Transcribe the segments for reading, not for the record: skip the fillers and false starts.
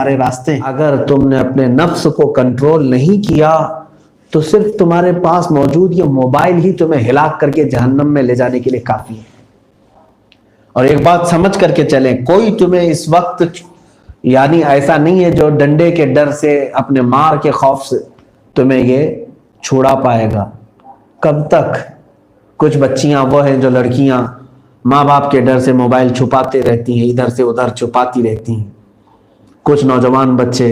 سارے راستے ہیں۔ اگر تم نے اپنے نفس کو کنٹرول نہیں کیا تو صرف تمہارے پاس موجود یہ موبائل ہی تمہیں ہلاک کر کے جہنم میں لے جانے کے لیے کافی ہے۔ اور ایک بات سمجھ کر کے چلیں، کوئی تمہیں اس وقت یعنی ایسا نہیں ہے جو ڈنڈے کے ڈر سے، اپنے مار کے خوف سے تمہیں یہ چھوڑا پائے گا۔ کب تک؟ کچھ بچیاں وہ ہیں جو لڑکیاں ماں باپ کے ڈر سے موبائل چھپاتے رہتی ہیں، ادھر سے ادھر چھپاتی رہتی ہیں۔ کچھ نوجوان بچے،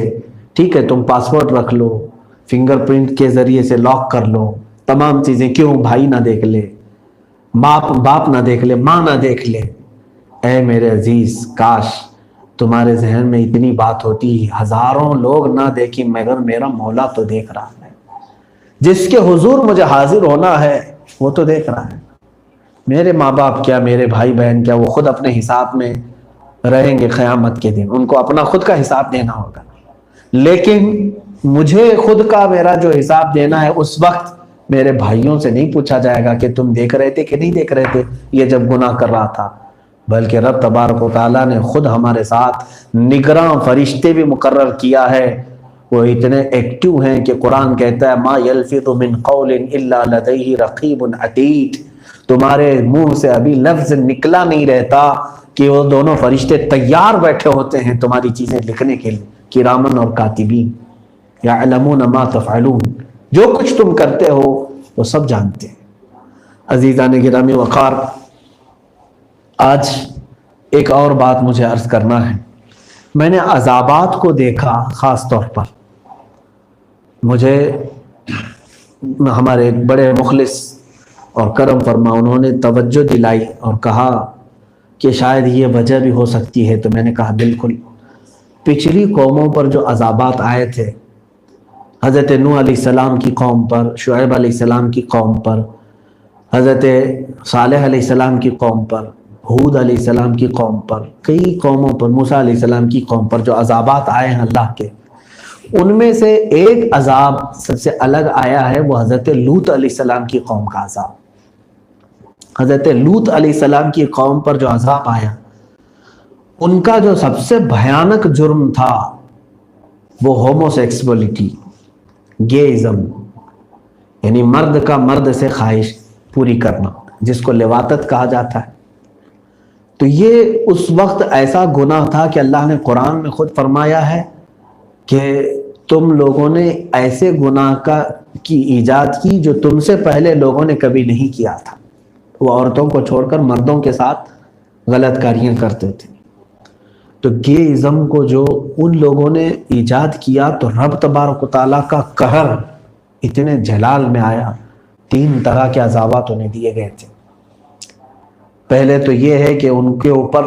ٹھیک ہے تم پاسورڈ رکھ لو، فنگر پرنٹ کے ذریعے سے لاک کر لو، تمام چیزیں، کیوں بھائی نہ دیکھ لے، باپ نہ دیکھ لے، ماں نہ دیکھ لے۔ اے میرے عزیز، کاش تمہارے ذہن میں اتنی بات ہوتی، ہزاروں لوگ نہ دیکھیں مگر میرا مولا تو دیکھ رہا ہے، جس کے حضور مجھے حاضر ہونا ہے وہ تو دیکھ رہا ہے۔ میرے ماں باپ کیا، میرے بھائی بہن کیا، وہ خود اپنے حساب میں رہیں گے قیامت کے دن، ان کو اپنا خود کا حساب دینا ہوگا۔ لیکن مجھے خود کا میرا جو حساب دینا ہے، اس وقت میرے بھائیوں سے نہیں پوچھا جائے گا کہ تم دیکھ رہے تھے کہ نہیں دیکھ رہے تھے یہ جب گناہ کر رہا تھا، بلکہ رب تبارک و تعالیٰ نے خود ہمارے ساتھ نگراں فرشتے بھی مقرر کیا ہے۔ وہ اتنے ایکٹیو ہیں کہ قرآن کہتا ہے ما یلفظ من قول الا لدیہ رقیب عتید، تمہارے منہ سے ابھی لفظ نکلا نہیں رہتا کہ وہ دونوں فرشتے تیار بیٹھے ہوتے ہیں تمہاری چیزیں لکھنے کے لیے، کرامن اور کاتبین یعلمون ما تفعلون، جو کچھ تم کرتے ہو وہ سب جانتے ہیں۔ عزیزان گرامی وقار، آج ایک اور بات مجھے عرض کرنا ہے۔ میں نے عذابات کو دیکھا، خاص طور پر مجھے ہمارے ایک بڑے مخلص اور کرم فرما انہوں نے توجہ دلائی اور کہا کہ شاید یہ وجہ بھی ہو سکتی ہے، تو میں نے کہا بالکل، پچھلی قوموں پر جو عذابات آئے تھے، حضرت نوح علیہ السلام کی قوم پر، شعیب علیہ السلام کی قوم پر، حضرت صالح علیہ السلام کی قوم پر، ہود علیہ السلام کی قوم پر، کئی قوموں پر، موسیٰ علیہ السلام کی قوم پر جو عذابات آئے ہیں اللہ کے، ان میں سے ایک عذاب سب سے الگ آیا ہے، وہ حضرت لوط علیہ السلام کی قوم کا عذاب۔ حضرت لوط علیہ السلام کی قوم پر جو عذاب آیا، ان کا جو سب سے بھیانک جرم تھا وہ ہومو سیکسولیٹی، گےازم، یعنی مرد کا مرد سے خواہش پوری کرنا، جس کو لواطت کہا جاتا ہے۔ تو یہ اس وقت ایسا گناہ تھا کہ اللہ نے قرآن میں خود فرمایا ہے کہ تم لوگوں نے ایسے گناہ کی ایجاد کی جو تم سے پہلے لوگوں نے کبھی نہیں کیا تھا۔ وہ عورتوں کو چھوڑ کر مردوں کے ساتھ غلط کاریاں کرتے تھے۔ تو گےازم کو جو ان لوگوں نے ایجاد کیا تو رب تبارک و تعالیٰ کا قہر اتنے جلال میں آیا، 3 طرح کے عذابات انہیں دیے گئے تھے۔ پہلے تو یہ ہے کہ ان کے اوپر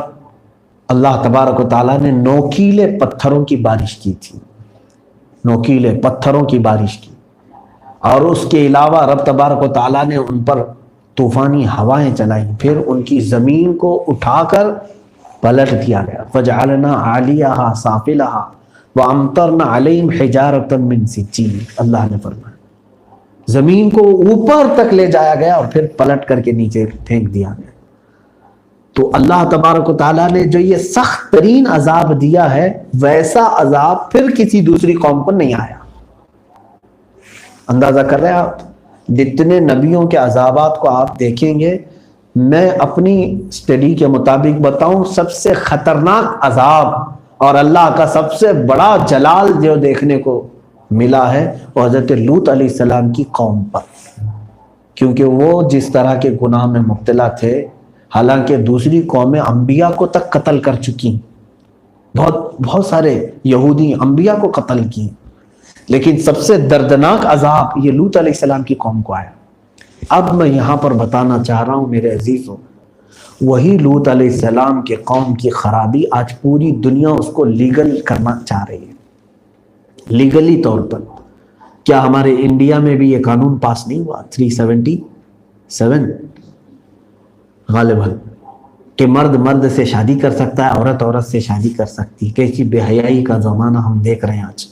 اللہ تبارک و تعالیٰ نے نوکیلے پتھروں کی بارش کی تھی، نوکیلے پتھروں کی بارش کی، اور اس کے علاوہ رب تبارک و تعالیٰ نے ان پر طوفانی ہوائیں چلائیں، پھر ان کی زمین کو اٹھا کر پلٹ دیا گیا۔ فَجَعَلْنَا عَالِيَهَا سَافِلَهَا وَأَمْطَرْنَا عَلَيْهِمْ حِجَارَةً مِّن سِجِّيلٍ، اللہ نے فرمایا زمین کو اوپر تک لے جایا گیا اور پھر پلٹ کر کے نیچے پھینک دیا گیا۔ تو اللہ تبارک و تعالیٰ نے جو یہ سخت ترین عذاب دیا ہے، ویسا عذاب پھر کسی دوسری قوم کو نہیں آیا۔ اندازہ کر رہے ہیں آپ؟ جتنے نبیوں کے عذابات کو آپ دیکھیں گے، میں اپنی اسٹڈی کے مطابق بتاؤں، سب سے خطرناک عذاب اور اللہ کا سب سے بڑا جلال جو دیکھنے کو ملا ہے وہ حضرت لوط علیہ السلام کی قوم پر، کیونکہ وہ جس طرح کے گناہ میں مبتلا تھے، حالانکہ دوسری قومیں انبیاء کو تک قتل کر چکی، بہت سارے یہودی انبیاء کو قتل کی، لیکن سب سے دردناک عذاب یہ لوط علیہ السلام کی قوم کو آیا۔ اب میں یہاں پر بتانا چاہ رہا ہوں میرے عزیزوں، وہی لوط علیہ السلام کے قوم کی خرابی آج پوری دنیا اس کو لیگل کرنا چاہ رہی ہے، لیگلی طور پر۔ کیا ہمارے انڈیا میں بھی یہ قانون پاس نہیں ہوا 377 غالباً، کہ مرد مرد سے شادی کر سکتا ہے، عورت عورت سے شادی کر سکتی؟ کیسی بے حیائی کا زمانہ ہم دیکھ رہے ہیں آج،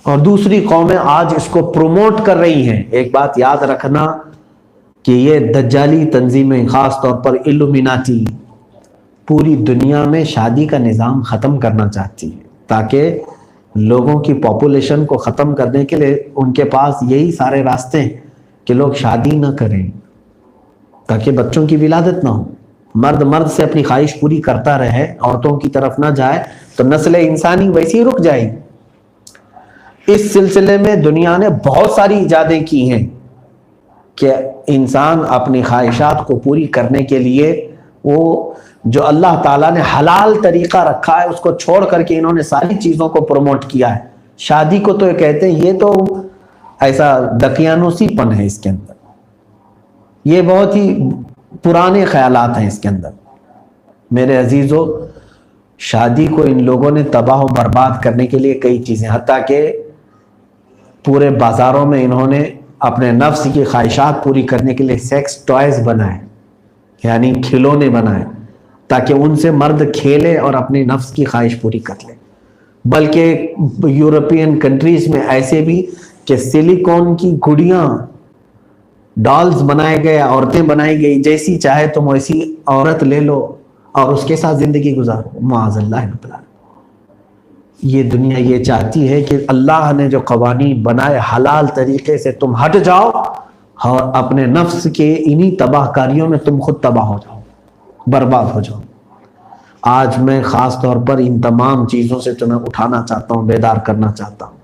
اور دوسری قومیں آج اس کو پروموٹ کر رہی ہیں۔ ایک بات یاد رکھنا کہ یہ دجالی تنظیمیں، خاص طور پر الومیناتی، پوری دنیا میں شادی کا نظام ختم کرنا چاہتی ہے۔ تاکہ لوگوں کی پاپولیشن کو ختم کرنے کے لیے ان کے پاس یہی سارے راستے ہیں کہ لوگ شادی نہ کریں تاکہ بچوں کی ولادت نہ ہو. مرد سے اپنی خواہش پوری کرتا رہے، عورتوں کی طرف نہ جائے، تو نسل انسانی ویسی رک جائے گی. اس سلسلے میں دنیا نے بہت ساری ایجادیں کی ہیں کہ انسان اپنی خواہشات کو پوری کرنے کے لیے وہ جو اللہ تعالیٰ نے حلال طریقہ رکھا ہے اس کو چھوڑ کر کے انہوں نے ساری چیزوں کو پروموٹ کیا ہے. شادی کو تو کہتے ہیں یہ تو ایسا دقیانوسی پن ہے اس کے اندر، یہ بہت ہی پرانے خیالات ہیں اس کے اندر. میرے عزیزو، شادی کو ان لوگوں نے تباہ و برباد کرنے کے لیے کئی چیزیں، حتیٰ کہ پورے بازاروں میں انہوں نے اپنے نفس کی خواہشات پوری کرنے کے لیے سیکس ٹوائز بنائے، یعنی کھلونے بنائے تاکہ ان سے مرد کھیلے اور اپنے نفس کی خواہش پوری کر لے. بلکہ یورپین کنٹریز میں ایسے بھی کہ سلیکون کی گڑیاں، ڈالز بنائے گئے، عورتیں بنائی گئی، جیسی چاہے تم ویسی عورت لے لو اور اس کے ساتھ زندگی گزارو. معاذ اللہ رب العالمین. یہ دنیا یہ چاہتی ہے کہ اللہ نے جو قوانین بنائے حلال طریقے سے تم ہٹ جاؤ اور اپنے نفس کے انہی تباہ کاریوں میں تم خود تباہ ہو جاؤ، برباد ہو جاؤ. آج میں خاص طور پر ان تمام چیزوں سے تمہیں اٹھانا چاہتا ہوں، بیدار کرنا چاہتا ہوں.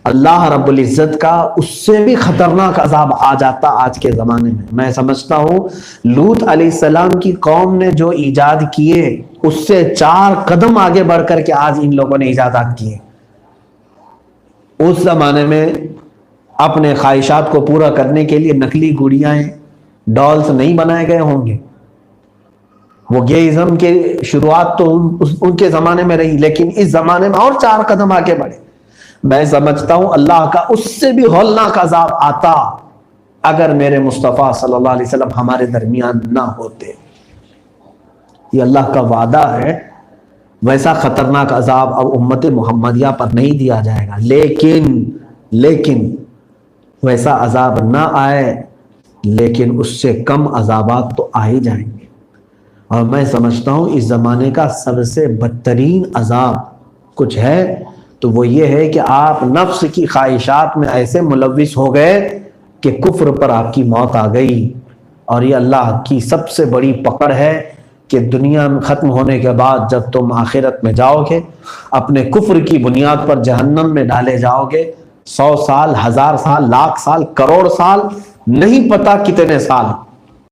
اللہ رب العزت کا اس سے بھی خطرناک عذاب آ جاتا آج کے زمانے میں. میں سمجھتا ہوں لوط علیہ السلام کی قوم نے جو ایجاد کیے اس سے 4 قدم آگے بڑھ کر کے آج ان لوگوں نے ایجادات کیے. اس زمانے میں اپنے خواہشات کو پورا کرنے کے لیے نکلی گڑیاں، ڈالز نہیں بنائے گئے ہوں گے. وہ گیئزم کے شروعات تو ان کے زمانے میں رہی، لیکن اس زمانے میں اور 4 قدم آگے بڑھے. میں سمجھتا ہوں اللہ کا اس سے بھی ہولناک عذاب آتا اگر میرے مصطفیٰ صلی اللہ علیہ وسلم ہمارے درمیان نہ ہوتے. یہ اللہ کا وعدہ ہے. ویسا خطرناک عذاب اب امت محمدیہ پر نہیں دیا جائے گا، لیکن ویسا عذاب نہ آئے، لیکن اس سے کم عذابات تو آ ہی جائیں گے. اور میں سمجھتا ہوں اس زمانے کا سب سے بدترین عذاب کچھ ہے تو وہ یہ ہے کہ آپ نفس کی خواہشات میں ایسے ملوث ہو گئے کہ کفر پر آپ کی موت آ گئی. اور یہ اللہ کی سب سے بڑی پکڑ ہے کہ دنیا میں ختم ہونے کے بعد جب تم آخرت میں جاؤ گے اپنے کفر کی بنیاد پر جہنم میں ڈالے جاؤ گے. 100 سال، 1000 سال، 1,00,000 سال، کروڑ سال، نہیں پتا کتنے سال